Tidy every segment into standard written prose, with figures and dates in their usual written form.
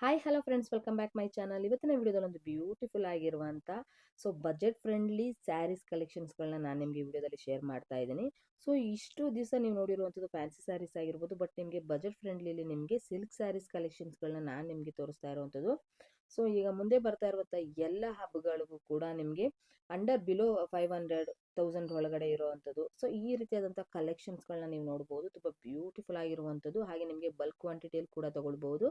Hi hello friends, welcome back my channel. ಇವತ್ತಿನ ವಿಡಿಯೋದಲ್ಲಿ ಒಂದು ಬ್ಯೂಟಿಫುಲ್ ಆಗಿರುವಂಥ ಬಜೆಟ್ ಫ್ರೆಂಡ್ಲಿ ಸ್ಯಾರೀಸ್ ಕಲೆಕ್ಷನ್ಸ್ಗಳನ್ನ ನಾನು ನಿಮಗೆ ವಿಡಿಯೋದಲ್ಲಿ ಶೇರ್ ಮಾಡ್ತಾ ಇದ್ದೀನಿ. ಸೊ ಇಷ್ಟು ದಿವಸ ನೀವು ನೋಡಿರುವಂಥದ್ದು ಫ್ಯಾನ್ಸಿ ಸ್ಯಾರೀಸ್ ಆಗಿರ್ಬೋದು, ಬಟ್ ನಿಮಗೆ ಬಜೆಟ್ ಫ್ರೆಂಡ್ಲಿಲಿ ನಿಮಗೆ ಸಿಲ್ಕ್ ಸ್ಯಾರೀಸ್ ಕಲೆಕ್ಷನ್ಸ್ಗಳನ್ನ ನಾನು ನಿಮಗೆ ತೋರಿಸ್ತಾ ಇರುವಂಥದ್ದು. ಸೊ ಈಗ ಮುಂದೆ ಬರ್ತಾ ಇರುವಂಥ ಎಲ್ಲ ಹಬ್ಬಗಳಿಗೂ ಕೂಡ ನಿಮಗೆ ಬಿಲೋ 500,000 ಒಳಗಡೆ ಇರುವಂಥದ್ದು. ಸೊ ಈ ರೀತಿಯಾದಂಥ ಕಲೆಕ್ಷನ್ಸ್ಗಳನ್ನ ನೀವು ನೋಡ್ಬೋದು. ತುಂಬ ಬ್ಯೂಟಿಫುಲ್ ಆಗಿರುವಂಥದ್ದು. ಹಾಗೆ ನಿಮಗೆ ಬಲ್ಕ್ ಕ್ವಾಂಟಿಟಿಯಲ್ಲಿ ಕೂಡ ತಗೊಳ್ಬೋದು.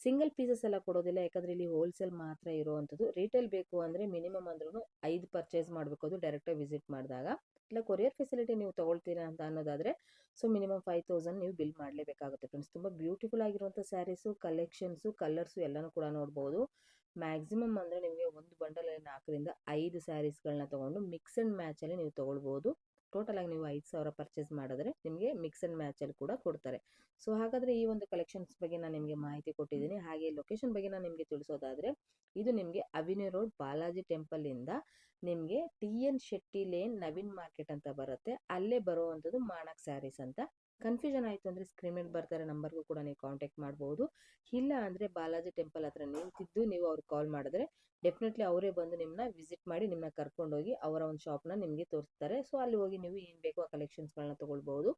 ಸಿಂಗಲ್ ಪೀಸಸ್ ಎಲ್ಲ ಕೊಡೋದಿಲ್ಲ, ಯಾಕಂದರೆ ಇಲ್ಲಿ ಹೋಲ್ಸೇಲ್ ಮಾತ್ರ ಇರುವಂಥದ್ದು. ರಿಟೇಲ್ ಬೇಕು ಅಂದರೆ ಮಿನಿಮಮ್ ಅಂದ್ರೂ 5 ಪರ್ಚೇಸ್ ಮಾಡಬೇಕು, ಅದು ಡೈರೆಕ್ಟಾಗಿ ವಿಸಿಟ್ ಮಾಡಿದಾಗ. ಇಲ್ಲ ಕೊರಿಯರ್ ಫೆಸಿಲಿಟಿ ನೀವು ತೊಗೊಳ್ತೀರಾ ಅಂತ ಅನ್ನೋದಾದರೆ ಸೊ ಮಿನಿಮಮ್ 5,000 ನೀವು ಬಿಲ್ ಮಾಡಲೇಬೇಕಾಗುತ್ತೆ ಫ್ರೆಂಡ್ಸ್. ತುಂಬ ಬ್ಯೂಟಿಫುಲ್ ಆಗಿರುವಂಥ ಸ್ಯಾರೀಸು, ಕಲೆಕ್ಷನ್ಸು, ಕಲರ್ಸು ಎಲ್ಲನೂ ಕೂಡ ನೋಡ್ಬೋದು. ಮ್ಯಾಕ್ಸಿಮಮ್ ಅಂದರೆ ನಿಮಗೆ ಒಂದು ಬಂಡಲಲ್ಲಿ 4ರಿಂದ 5 ಸ್ಯಾರೀಸ್ಗಳನ್ನ ತೊಗೊಂಡು ಮಿಕ್ಸ್ ಆ್ಯಂಡ್ ಮ್ಯಾಚಲ್ಲಿ ನೀವು ತೊಗೊಳ್ಬೋದು. ಟೋಟಲಾಗಿ ನೀವು 5,000 ಪರ್ಚೇಸ್ ಮಾಡಿದ್ರೆ ನಿಮಗೆ ಮಿಕ್ಸ್ ಆ್ಯಂಡ್ ಮ್ಯಾಚಲ್ಲಿ ಕೂಡ ಕೊಡ್ತಾರೆ. ಸೊ ಹಾಗಾದರೆ ಈ ಒಂದು ಕಲೆಕ್ಷನ್ಸ್ ಬಗ್ಗೆ ನಾನು ನಿಮಗೆ ಮಾಹಿತಿ ಕೊಟ್ಟಿದ್ದೀನಿ. ಹಾಗೆ ಲೊಕೇಶನ್ ಬಗ್ಗೆ ನಾನು ನಿಮಗೆ ತಿಳಿಸೋದಾದರೆ, ಇದು ನಿಮಗೆ ಅವಿನ್ಯೂ ರೋಡ್ ಬಾಲಾಜಿ ಟೆಂಪಲಿಂದ ನಿಮಗೆ TN Shetty lane Naveen market ಅಂತ ಬರುತ್ತೆ. ಅಲ್ಲೇ ಬರುವಂಥದ್ದು ಮಾಣಕ್ ಸ್ಯಾರೀಸ್ ಅಂತ. ಕನ್ಫ್ಯೂಷನ್ ಆಯಿತು ಅಂದರೆ ಸ್ಕ್ರೀನ್ ಮೇಲೆ ಬರ್ತಾರೆ ನಂಬರ್ಗೂ ಕೂಡ ನೀವು ಕಾಂಟ್ಯಾಕ್ಟ್ ಮಾಡ್ಬೋದು. ಇಲ್ಲ ಅಂದರೆ ಬಾಲಾಜಿ ಟೆಂಪಲ್ ಹತ್ರ ನಿಂತಿದ್ದು ನೀವು ಅವ್ರಿಗೆ ಕಾಲ್ ಮಾಡಿದ್ರೆ ಡೆಫಿನೆಟ್ಲಿ ಅವರೇ ಬಂದು ನಿಮ್ಮನ್ನ ವಿಸಿಟ್ ಮಾಡಿ ನಿಮ್ಮನ್ನ ಕರ್ಕೊಂಡೋಗಿ ಅವರ ಒಂದು ಶಾಪ್ನ ನಿಮಗೆ ತೋರಿಸ್ತಾರೆ. ಸೊ ಅಲ್ಲಿ ಹೋಗಿ ನೀವು ಏನು ಬೇಕೋ ಆ ಕಲೆಕ್ಷನ್ಸ್ಗಳನ್ನ ತೊಗೊಳ್ಬೋದು.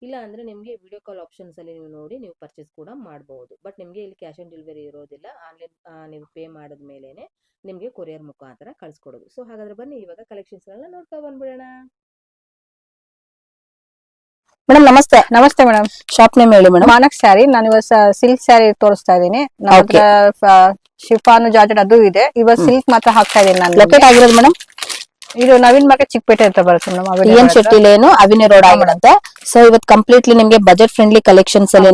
ಇಲ್ಲ ಅಂದರೆ ನಿಮಗೆ ವಿಡಿಯೋ ಕಾಲ್ ಆಪ್ಷನ್ಸಲ್ಲಿ ನೀವು ನೋಡಿ ನೀವು ಪರ್ಚೇಸ್ ಕೂಡ ಮಾಡ್ಬೋದು. ಬಟ್ ನಿಮಗೆ ಇಲ್ಲಿ ಕ್ಯಾಶ್ ಆನ್ ಡೆಲಿವರಿ ಇರೋದಿಲ್ಲ. ಆನ್ಲೈನ್ ನೀವು ಪೇ ಮಾಡಿದ ಮೇಲೇ ನಿಮಗೆ ಕೊರಿಯರ್ ಮುಖಾಂತರ ಕಳಿಸ್ಕೊಡೋದು. ಸೊ ಹಾಗಾದರೆ ಬನ್ನಿ ಇವಾಗ ಕಲೆಕ್ಷನ್ಸ್ಗಳನ್ನ ನೋಡ್ತಾ ಬಂದ್ಬಿಡೋಣ. ಮೇಡಮ್ ನಮಸ್ತೆ. ನಮಸ್ತೆ ಮೇಡಮ್. ಶಾಪ್ ನೇಮ್ ಹೇಳಿ ಮೇಡಮ್. ಮಾನಕ್ ಸ್ಯಾರಿ. ನಾನು ಇವತ್ತು ಸಿಲ್ಕ್ ಸ್ಯಾರಿ ತೋರಿಸ್ತಾ ಇದ್ದೀನಿ. ನಮ್ಮ ಹತ್ರ ಶಿಫಾನು ಜಾರ್ಜೆಟ್ ಅದು ಇದೆ. ಇವತ್ತು ಸಿಲ್ಕ್ ಮಾತ್ರ ಹಾಕ್ತಾ ಇದ್ದೀನಿ ನಾನು. ಲೊಕೇಟ್ ಆಗಿರೋದು ಮೇಡಮ್ ಇದು ನವೀನ್ ಮಾರ್ಕೆಟ್ ಚಿಕ್ಕಪೇಟೆ ಅಂತ ಬರುತ್ತೆ madam. TN Shetty lane avenue road ಆಗಿರುತ್ತೆ. ಸೊ ಇವತ್ತು ಕಂಪ್ಲೀಟ್ಲಿ ನಿಮಗೆ ಬಜೆಟ್ ಫ್ರೆಂಡ್ಲಿ ಕಲೆಕ್ಷನ್ಸ್ ಅಲ್ಲಿ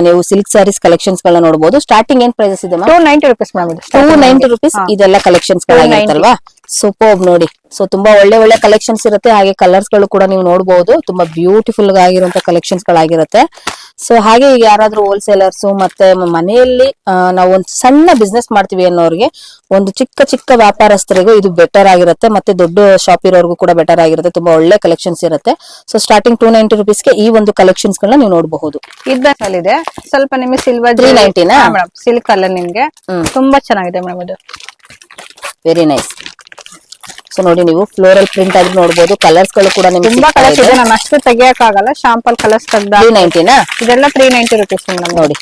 ನೀವು ಸಿಲ್ಕ್ ಸ್ಯಾರೀಸ್ ಕಲೆಕ್ಷನ್ಸ್ ಗಳನ್ನ ನೋಡಬಹುದು. ಸ್ಟಾರ್ಟಿಂಗ್ ಏನ್ ಪ್ರೈಸಸ್ ಇದೆ ಮ್ಯಾಮ್? 290 rupees madam. ಇದು 290 ರೂಪೀಸ್ ಇದೆಲ್ಲ ಕಲೆಕ್ಷನ್ಸ್ ಗಳಾಗಿರುತ್ತಲ್ವಾ? ಸೂಪರ್ ನೋಡಿ. ಸೊ ತುಂಬಾ ಒಳ್ಳೆ ಕಲೆಕ್ಷನ್ಸ್ ಇರುತ್ತೆ. ಹಾಗೆ ಕಲರ್ಸ್ ಗಳು ಕೂಡ ನೀವು ನೋಡಬಹುದು. ತುಂಬಾ ಬ್ಯೂಟಿಫುಲ್ ಆಗಿರುವಂತ ಕಲೆಕ್ಷನ್ಸ್ ಗಳಾಗಿರುತ್ತೆ. ಸೊ ಹಾಗೆ ಈಗ ಯಾರಾದ್ರೂ ಹೋಲ್ಸೇಲರ್ಸ್ ಮತ್ತೆ ಮನೆಯಲ್ಲಿ ನಾವು ಒಂದು ಸಣ್ಣ ಬಿಸ್ನೆಸ್ ಮಾಡ್ತೀವಿ ಅನ್ನೋರಿಗೆ, ಒಂದು ಚಿಕ್ಕ ವ್ಯಾಪಾರಸ್ಥರಿಗೂ ಇದು ಬೆಟರ್ ಆಗಿರುತ್ತೆ. ಮತ್ತೆ ದೊಡ್ಡ ಶಾಪ್ ಇರೋರ್ಗೂ ಕೂಡ ಬೆಟರ್ ಆಗಿರುತ್ತೆ. ತುಂಬಾ ಒಳ್ಳೆ ಕಲೆಕ್ಷನ್ಸ್ ಇರುತ್ತೆ. ಸೊ ಸ್ಟಾರ್ಟಿಂಗ್ 290 ರೂಪೀಸ್ಗೆ ಈ ಒಂದು ಕಲೆಕ್ಷನ್ಸ್ ಗಳನ್ನ ನೀವು ನೋಡಬಹುದು. ಇದೆ ಸ್ವಲ್ಪ ನಿಮಗೆ ಸಿಲ್ವರ್ 390 ಮೇಡಮ್. ಸಿಲ್ಕ್ ಅಲ್ಲ ನಿಮ್ಗೆ ತುಂಬಾ ಚೆನ್ನಾಗಿದೆ ಮೇಡಮ್. ಇದು ವೆರಿ ನೈಸ್. ಸೊ ನೋಡಿ, ನೀವು ಫ್ಲೋರಲ್ ಪ್ರಿಂಟ್ ಆಗಿ ನೋಡಬಹುದು. ಕಲರ್ಸ್ ಗಳು ಕೂಡ ನಿಮ್ಗೆ ತುಂಬಾ ಕಲರ್ಸ್ ಇದೆ. ನಾನು ಅಷ್ಟು ತೆಗಿಯಕ್ ಆಗಲ್ಲ. ಶಾಂಪಲ್ ಕಲರ್ಸ್ ತೆಗ್ದ 390 ಇದೆಲ್ಲ 390 ರೂಪೀಸ್ ಮೇಡಮ್. ನೋಡಿ,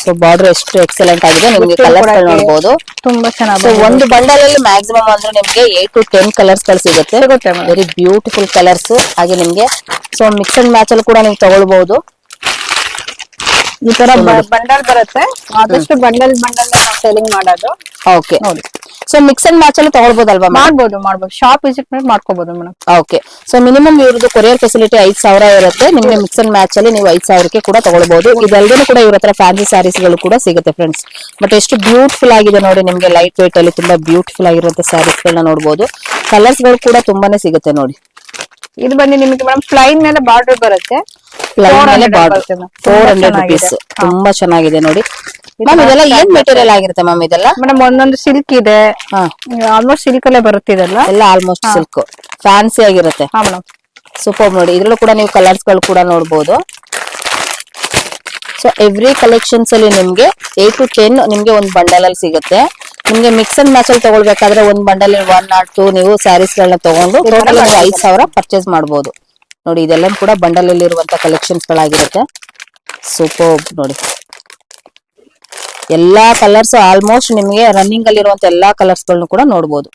ಸೊ ಬಾರ್ಡರ್ ಎಷ್ಟು ಎಕ್ಸಲೆಂಟ್ ಆಗಿದೆ. ನಿಮ್ಗೆ ಕಲರ್ಸ್ ಗಳು ನೋಡಬಹುದು. ತುಂಬಾ ಚೆನ್ನಾಗಿ. ಒಂದು ಬಂಡಲ್ ಅಲ್ಲಿ ಮ್ಯಾಕ್ಸಿಮಮ್ ಅಂದ್ರೆ ನಿಮ್ಗೆ 8 to 10 ಕಲರ್ಸ್ ಗಳು ಸಿಗುತ್ತೆ. Very beautiful colours. ಹಾಗೆ ನಿಮ್ಗೆ ಸೊ ಮಿಕ್ಸ್ ಅಂಡ್ ಮ್ಯಾಚ್ ಅಲ್ಲಿ ಕೂಡ ನೀವು ತಗೊಳ್ಬಹುದು. ಈ ತರ ಬಂಡಲ್ ಬರುತ್ತೆ. ಆದಷ್ಟು ಬಂಡಲ್ ನಾವು ಸೆಲ್ಲಿಂಗ್ ಮಾಡೋದು. ಓಕೆ ನೋಡಿ. ಸೊ ಮಿಕ್ಸ್ ಅಂಡ್ ಮ್ಯಾಚ್ ಅಲ್ಲಿ ತಗೊಳ್ಬೋದಲ್ವಾ? ಮಾಡ್ಬೋದು. ಶಾಪ್ ವಿಸಿಟ್ ಮಾಡಿ ಮಾಡ್ಕೋಬಹುದು ಮೇಡಮ್. ಓಕೆ. ಸೊ ಮಿನಿಮಮ್ ಇವ್ರದ್ದು ಕೊರಿಯರ್ ಫೆಸಿಲಿಟಿ 5,000 ಇರುತ್ತೆ. ನಿಮ್ಗೆ ಮಿಕ್ಸ್ ಅಂಡ್ ಮ್ಯಾಚ್ ಅಲ್ಲಿ ನೀವು 5,000ಕ್ಕೆ ಕೂಡ ತಗೊಳ್ಬಹುದು. ಇದೆಲ್ಲದೂ ಕೂಡ ಇವ್ರ ಹತ್ರ ಫ್ಯಾನ್ಸಿ ಸ್ಯಾರೀಸ್ ಗಳು ಕೂಡ ಸಿಗುತ್ತೆ ಫ್ರೆಂಡ್ಸ್. ಬಟ್ ಎಷ್ಟು ಬ್ಯೂಟಿಫುಲ್ ಆಗಿದೆ ನೋಡಿ. ನಿಮ್ಗೆ ಲೈಟ್ ವೇಟ್ ಅಲ್ಲಿ ತುಂಬಾ ಬ್ಯೂಟಿಫುಲ್ ಆಗಿರುವಂತ ಸ್ಯಾರೀಸ್ ಗಳನ್ನ ನೋಡಬಹುದು. ಕಲರ್ಸ್ ಗಳು ಕೂಡ ತುಂಬಾನೇ ಸಿಗುತ್ತೆ ನೋಡಿ. ಇದು ಬಂದು ನಿಮಗೆ ಮೇಡಮ್ ಪ್ಲೈನ್ ಮೇಲೆ ಬಾರ್ಡರ್ ಬರುತ್ತೆ. ಪ್ಲೈನ್ ಮೇಲೆ ಬಾರ್ಡರ್ 400 ರೂಪೀಸ್. ತುಂಬಾ ಚೆನ್ನಾಗಿದೆ ನೋಡಿ ಮ್ಯಾಮ್. ಇದೆಲ್ಲ ಏನ್ ಮೆಟೀರಿಯಲ್ ಆಗಿರುತ್ತೆ ಮ್ಯಾಮ್? ಇದೆಲ್ಲ ಮೇಡಮ್ ಒಂದೊಂದು ಸಿಲ್ಕ್ ಇದೆ. ಆಲ್ಮೋಸ್ಟ್ ಸಿಲ್ಕ್ ಅಲ್ಲೇ ಬರುತ್ತೆ. ಇದೆಲ್ಲ ಆಲ್ಮೋಸ್ಟ್ ಸಿಲ್ಕ್ ಫ್ಯಾನ್ಸಿ ಆಗಿರುತ್ತೆ. ಹಾ ಮೇಡಮ್. ಸೂಪರ್ ನೋಡಿ. ಇದ್ರಲ್ಲೂ ಕೂಡ ನೀವು ಕಲರ್ಸ್ ಗಳು ಕೂಡ ನೋಡಬಹುದು. ಸೊ ಎವ್ರಿ ಕಲೆಕ್ಷನ್ಸ್ ಅಲ್ಲಿ ನಿಮ್ಗೆ 8 to 10 ನಿಮ್ಗೆ ಒಂದು ಬಂಡಲ್ ಅಲ್ಲಿ ಸಿಗುತ್ತೆ. ನಿಮ್ಗೆ ಮಿಕ್ಸ್ ಅಂಡ್ ಮ್ಯಾಚ್ ಅಲ್ಲಿ ತಗೊಳ್ಬೇಕಾದ್ರೆ ಒಂದು ಬಂಡಲ್ 1 or 2 ನೀವು ಸ್ಯಾರೀಸ್ ಗಳನ್ನ ತಗೊಂಡು ಟೋಟಲ್ 5,000 ಪರ್ಚೇಸ್ ಮಾಡಬಹುದು. ನೋಡಿ, ಇದೆಲ್ಲ ಕೂಡ ಬಂಡಲ್ ಅಲ್ಲಿ ಇರುವಂತ ಕಲೆಕ್ಷನ್ಸ್ ಗಳಾಗಿರುತ್ತೆ. ಸೂಪರ್ ನೋಡಿ. ಎಲ್ಲಾ ಕಲರ್ಸ್ ಆಲ್ಮೋಸ್ಟ್ ನಿಮ್ಗೆ ರನ್ನಿಂಗ್ ಅಲ್ಲಿ ಇರುವಂತ ಎಲ್ಲಾ ಕಲರ್ಸ್ ಗಳನ್ನು ಕೂಡ ನೋಡಬಹುದು.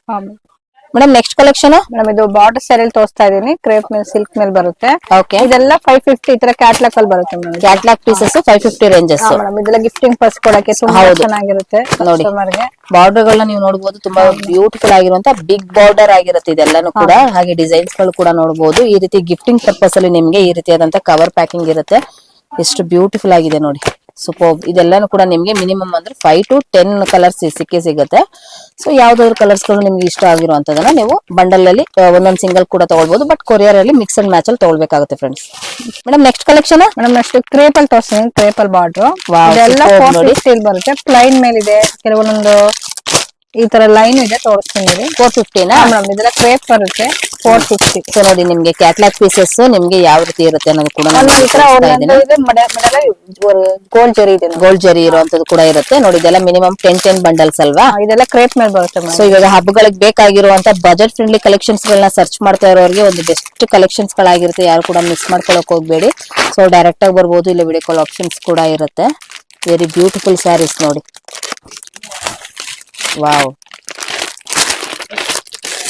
ಮೇಡಮ್ ನೆಕ್ಸ್ಟ್ ಕಲೆಕ್ಷನ್ ಮೇಡಮ್ ಇದು ಬಾರ್ಡರ್ ಸ್ಯಾರಿ ತೋರಿಸ್ತಾ ಇದೀನಿ. ಕ್ರೇಪ್ ಮೇಲೆ ಸಿಲ್ಕ್ ಮೇಲೆ ಬರುತ್ತೆ. ಓಕೆ. ಇದೆಲ್ಲ 550 ಈ ತರ ಕ್ಯಾಟ್ಲಾಗ್ ಅಲ್ಲಿ ಬರುತ್ತೆ madam. Catalogue pieces 550 ranges. Madam ಇದೆಲ್ಲ ಗಿಫ್ಟಿಂಗ್ ಪರ್ಸ್ ಕೊಡಕ್ಕೆ ತುಂಬಾ ಚೆನ್ನಾಗಿರುತ್ತೆ. ನೋಡಿ, ಬಾರ್ಡರ್ ಗಳನ್ನ ನೀವು ನೋಡಬಹುದು. ತುಂಬಾ ಬ್ಯೂಟಿಫುಲ್ ಆಗಿರುವಂತ ಬಿಗ್ ಬಾರ್ಡರ್ ಆಗಿರುತ್ತೆ ಇದೆಲ್ಲಾನು ಕೂಡ. ಹಾಗೆ ಡಿಸೈನ್ಸ್ ಗಳು ಕೂಡ ನೋಡಬಹುದು. ಈ ರೀತಿ ಗಿಫ್ಟಿಂಗ್ ಪರ್ಪಸ್ ಅಲ್ಲಿ ನಿಮ್ಗೆ ಈ ರೀತಿಯಾದಂತ ಕವರ್ ಪ್ಯಾಕಿಂಗ್ ಇರುತ್ತೆ. ಎಷ್ಟು ಬ್ಯೂಟಿಫುಲ್ ಆಗಿದೆ ನೋಡಿ. ಸೂಪರ್. ಇದೆಲ್ಲಾನು ಕೂಡ ನಿಮ್ಗೆ ಮಿನಿಮಮ್ ಅಂದ್ರೆ 5 to 10 ಕಲರ್ಸ್ ಸಿಗುತ್ತೆ. ಸೊ ಯಾವ್ದಾದ್ರು ಕಲರ್ಸ್ ಗಳು ನಿಮ್ಗೆ ಇಷ್ಟ ಆಗಿರುವಂತದನ್ನ ನೀವು ಬಂಡಲ್ ಅಲ್ಲಿ ಒಂದೊಂದು ಸಿಂಗಲ್ ಕೂಡ ತಗೊಳ್ಬಹುದು. ಬಟ್ ಕೊರಿಯರ್ ಅಲ್ಲಿ ಮಿಕ್ಸ್ ಅಂಡ್ ಮ್ಯಾಚ್ ಅಲ್ಲಿ ತಗೊಳ್ಬೇಕಾಗುತ್ತೆ friends. Madam next collection madam next crepe ಅಲ್ಲಿ ತೋರಿಸ್ತೀನಿ. ಕ್ರೇಪ್ ಅಲ್ಲಿ ಬಾರ್ಡರ್ ಇದೆಲ್ಲ 450 ಬರುತ್ತೆ. ಪ್ಲೈನ್ ಮೇಲೆ ಇದೆ. ಕೆಲವೊಂದೊಂದು ಈ ತರ ಲೈನ್ ಇದೆ ತೋರಿಸ್ತೀನಿ. 450 ಮೇಡಮ್ ಇದೆಲ್ಲ ಕ್ರೇಪ್ ಬರುತ್ತೆ. 450. ಸೊ ನೋಡಿ ನಿಮ್ಗೆ ಕ್ಯಾಟ್ಲಾಗ್ ಪೀಸಸ್ ನಿಮ್ಗೆ ಯಾವ ರೀತಿ ಇರುತ್ತೆ ಅನ್ನೋದು ಕೂಡ ನಾನು ಈ ತರ ತೋರಿಸ್ತಾ ಒಂದೊಂದು ಇದ್ದೀನಿ. ಇದೆ ಗೋಲ್ಡ್ ಜರಿ ಇದೆ ನೋಡಿ. ಗೋಲ್ಡ್ ಜರಿ ಇರುವಂತದ್ದು ಕೂಡ ಇರುತ್ತೆ ನೋಡಿ. ಇದೆಲ್ಲ ಮಿನಿಮಮ್ 10 ಬಂಡಲ್ಸ್ ಅಲ್ವಾ. ಇದೆಲ್ಲ ಕ್ರೇಪ್ ಮೇಲೆ ಬರುತ್ತೆ ಸೊ ಇವಾಗ ಹಬ್ಬಗಳಿಗೆ ಬೇಕಾಗಿರುವಂತ ಬಜೆಟ್ ಫ್ರೆಂಡ್ಲಿ ಕಲೆಕ್ಷನ್ಸ್ ಗಳನ್ನ ಸರ್ಚ್ ಮಾಡ್ತಾ ಇರೋರಿಗೆ ಒಂದು ಬೆಸ್ಟ್ ಕಲೆಕ್ಷನ್ಸ್ ಗಳಾಗಿರುತ್ತೆ. ಯಾರು ಕೂಡ ಮಿಸ್ ಮಾಡ್ಕೊಳಕ್ ಹೋಗ್ಬೇಡಿ. ಸೊ ಡೈರೆಕ್ಟ್ ಆಗಿ ಬರ್ಬೋದು, ಇಲ್ಲ ವಿಡಿಯೋ ಕಾಲ್ ಆಪ್ಷನ್ಸ್ ಕೂಡ ಇರುತ್ತೆ. ವೆರಿ ಬ್ಯೂಟಿಫುಲ್ ಸ್ಯಾರೀಸ್ ನೋಡಿ. Wow,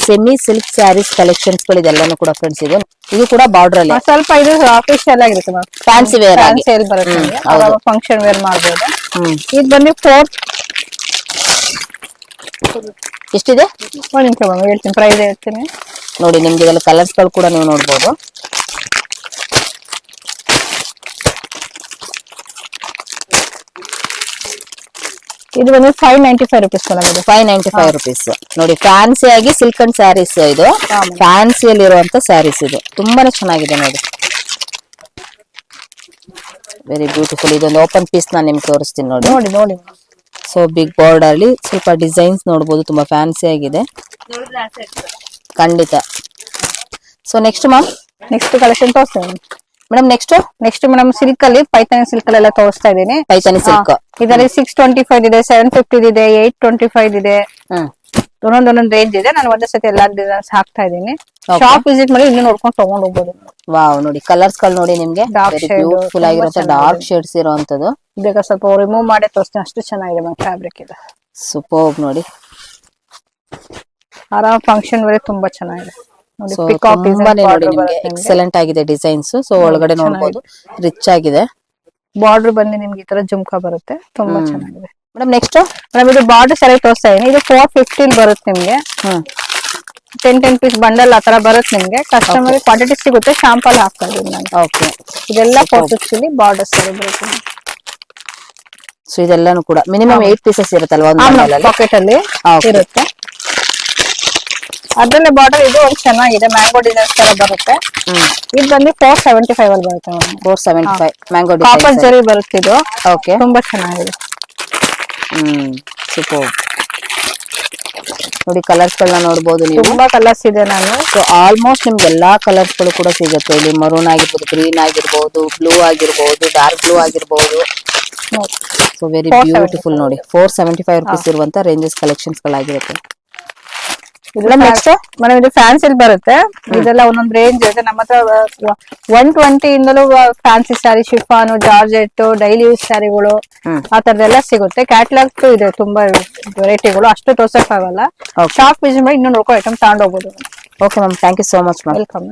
semi silk sarees collections ಗಳು ಇದೆಲ್ಲಾನು ಕೂಡ ಫ್ರೆಂಡ್ಸ್. ಇದು ಕೂಡ ಬಾರ್ಡರ್ ಅಲ್ಲಿ ಸ್ವಲ್ಪ ಇದು ಆಫೀಷಿಯಲ್ ಆಗಿರುತ್ತೆ ಮ್ಯಾಮ್. ಫ್ಯಾನ್ಸಿ ವೇರ್ ಆಗಿ ಸೇಲ್ ಬರುತ್ತೆ ಅವಾಗ ಫಂಕ್ಷನ್ ವೇರ್ ಮಾಡ್ಬೋದು. ಇದು ಬಂದು ಎಷ್ಟಿದೆ ಒಂದು ನಿಮಿಷ ಮ್ಯಾಮ್ ಹೇಳ್ತೀನಿ, ಪ್ರೈಸ್ ಹೇಳ್ತೀನಿ ನೋಡಿ. ನಿಮ್ಗೆ ಇದೆಲ್ಲ ಕಲರ್ಸ್ ಗಳು ಕೂಡ ನೀವು ನೋಡ್ಬೋದು. ಇದು ಬಂದು 595 ರುಪೀಸ್ ಮೇಡಮ್. ಇದು 595 ರುಪೀಸ್ ನೋಡಿ. ಫ್ಯಾನ್ಸಿ ಆಗಿ ಸಿಲ್ಕ್ ಅಂಡ್ ಸ್ಯಾರೀಸ್ ಇದು. ಫ್ಯಾನ್ಸಿಯಲ್ಲಿ ಇರುವಂತ ಸ್ಯಾರೀಸ್ ಇದು ತುಂಬಾನೇ ಚೆನ್ನಾಗಿದೆ ನೋಡಿ. Very beautiful. ಇದೊಂದು ಓಪನ್ ಪೀಸ್ ನಾನು ನಿಮ್ಗೆ ತೋರಿಸ್ತೀನಿ ನೋಡಿ. ನೋಡಿ ನೋಡಿ. ಸೊ ಬಿಗ್ ಬಾರ್ಡರ್ ಅಲ್ಲಿ ಸ್ವಲ್ಪ ಡಿಸೈನ್ಸ್ ನೋಡಬಹುದು, ತುಂಬಾ ಫ್ಯಾನ್ಸಿ ಆಗಿದೆ ಖಂಡಿತ. So next ma'am, next collection ತೋರಿಸ್ತೀನಿ ಮೇಡಮ್. ನೆಕ್ಸ್ಟ್ ಮೇಡಮ್ ಸಿಲ್ಕ್ ಅಲ್ಲಿ ಪೈಥಾನಿ ಸಿಲ್ಕ್ ಅಲ್ಲೆಲ್ಲ ತೋರಿಸ್ತಾ ಇದ್ದೀನಿ. ಪೈಥಾನಿ ಸಿಲ್ಕ್ ಇದರಲ್ಲಿ 625 ಇದೆ, 750 ಇದೆ, 825 ಇದೆ. ಒಂದೊಂದೊಂದೊಂದು ರೇಂಜ್ ಇದೆ. ನಾನು ಒಂದೇ ಸತಿ ಎಲ್ಲಾ ಡಿಸೈನ್ಸ್ ಹಾಕ್ತಾ ಇದ್ದೀನಿ. ಶಾಪ್ ವಿಸಿಟ್ ಮಾಡಿ ಇಲ್ಲಿ ನೋಡ್ಕೊಂಡು ತಗೊಂಡ್ ಹೋಗ್ಬೋದು. ವಾವ್ ನೋಡಿ, ಕಲರ್ಸ್ ಗಳು ನೋಡಿ ನಿಮ್ಗೆ Dark shade, ಬ್ಯೂಟಿಫುಲ್ ಆಗಿರುತ್ತೆ. ಡಾರ್ಕ್ ಶೇಡ್ಸ್ ಇರುವಂತದ್ದು. ಬೇಗ ಸ್ವಲ್ಪ ರಿಮೂವ್ ಮಾಡಿ ತೋರಿಸ್ತೀನಿ, ಅಷ್ಟು ಚೆನ್ನಾಗಿದೆ ಮ್ಯಾಮ್ ಫ್ಯಾಬ್ರಿಕ್ ಇದೆ. ಸೂಪರ್ ನೋಡಿ. ಆರಾಮ್ ಫಂಕ್ಷನ್ ವೇರ್ ತುಂಬಾ ಚೆನ್ನಾಗಿದೆ ನೋಡಿ. ಸೊ ಪಿಕಾಕ್ ತುಂಬಾನೇ ನೋಡಿ ನಿಮ್ಗೆ ಎಕ್ಸಲೆಂಟ್ ಆಗಿದೆ ಡಿಸೈನ್ಸ್. ಸೊ ಒಳಗಡೆ ನೋಡಬಹುದು ರಿಚ್ ಆಗಿದೆ. ಬಾರ್ಡರ್ ಬಂದು ನಿಮ್ಗೆ ಈ ತರ ಜುಮ್ಕಾ ಬರುತ್ತೆ, ತುಂಬಾ ಚೆನ್ನಾಗಿದೆ ಮೇಡಮ್. ನೆಕ್ಸ್ಟ್ ಮೇಡಮ್ ಇದು ಬಾರ್ಡರ್ ಸರಿ ತೋರಿಸ್ತಾ ಇದೀನಿ. ಇದು 450 ಬರುತ್ತೆ ನಿಮ್ಗೆ. 10 ಪೀಸ್ ಬಂಡಲ್ ಆತರ ಬರುತ್ತೆ ನಿಮ್ಗೆ. ಕಸ್ಟಮರ್ ಕ್ವಾಂಟಿಟಿ ಸಿಗುತ್ತೆ, ಶಾಂಪಲ್ ಹಾಕ್ತಾ ಇದೀನಿ ನಾನು. ಓಕೆ. ಇದೆಲ್ಲ 450 ಬಾರ್ಡರ್ ಸರಿ ಬರುತ್ತೆ. ಸೊ ಇದೆಲ್ಲಾನು ಕೂಡ ಮಿನಿಮಮ್ 8 ಪೀಸಸ್ ಇರುತ್ತಲ್ವಾ ಒಂದು ಬಂಡಲ್ ಅಲ್ಲಿ. ಪಾಕೆಟ್ ಅಲ್ಲಿ ಇರುತ್ತೆ. ಅದ್ರಲ್ಲೇ ಬಾರ್ಡರ್ ಇದು ಒಂದು ಚೆನ್ನಾಗಿದೆ, ಮ್ಯಾಂಗೋ ಡಿಸೈನ್ಸ್ ತರ ಬರುತ್ತೆ. ಇದು ಬಂದು 475 ಅಲ್ಲಿ ಬರುತ್ತೆ ಮೇಡಮ್. 475 ಮ್ಯಾಂಗೋ ಕಾಪರ್ ಡಿಸೈನ್ ಜರಿ ಬರುತ್ತೆ ಇದು. ಓಕೆ. ತುಂಬಾ ಚೆನ್ನಾಗಿದೆ. ಸೂಪರ್ ನೋಡಿ. ಕಲರ್ಸ್ ಗಳನ್ನ ನೋಡಬಹುದು ನೀವು. ತುಂಬಾ ಕಲರ್ಸ್ ಇದೆ ನಾನು. ಸೊ ಆಲ್ಮೋಸ್ಟ್ ನಿಮ್ಗೆ ಎಲ್ಲಾ ಕಲರ್ಸ್ ಗಳು ಕೂಡ ಸಿಗುತ್ತೆ ಇಲ್ಲಿ. ಮರೂನ್ ಆಗಿರ್ಬೋದು, ಗ್ರೀನ್ ಆಗಿರ್ಬೋದು, ಬ್ಲೂ ಆಗಿರ್ಬೋದು, ಡಾರ್ಕ್ ಬ್ಲೂ ಆಗಿರ್ಬೋದು. ಸೊ ವೆರಿ ಬ್ಯೂಟಿಫುಲ್ ನೋಡಿ. 475 ರುಪೀಸ್ ಇರುವಂತ ರೇಂಜಸ್ ಕಲೆಕ್ಷನ್ಸ್ ಗಳಾಗಿರುತ್ತೆ. ನೆಕ್ಸ್ಟ್ ಮೇಡಮ್ ಇದು ಫ್ಯಾನ್ಸಿ ಬರುತ್ತೆ. ಇದೆಲ್ಲ ಒಂದೊಂದು ರೇಂಜ್ ಇದೆ ನಮ್ಮ ಹತ್ರ. 120 ಇಂದಲೂ fancy sari, chiffon, georgette, daily use ಸ್ಯಾರಿಗಳು ಆ ತರದೆಲ್ಲ ಸಿಗುತ್ತೆ. ಕ್ಯಾಟ್ಲಾಗ್ ಇದೆ ತುಂಬಾ ವೆರೈಟಿಗಳು, ಅಷ್ಟು ತೋರ್ಸಕ್ ಆಗಲ್ಲ. ಶಾಪ್ ವಿಸಿಟ್ ಮಾಡಿ ಇನ್ನೂ ನೋಡ್ಕೋ ಐಟಮ್ ತಗೊಂಡ್ ಹೋಗ್ಬೋದು. Okay ma'am, thank you so much ma'am. Welcome.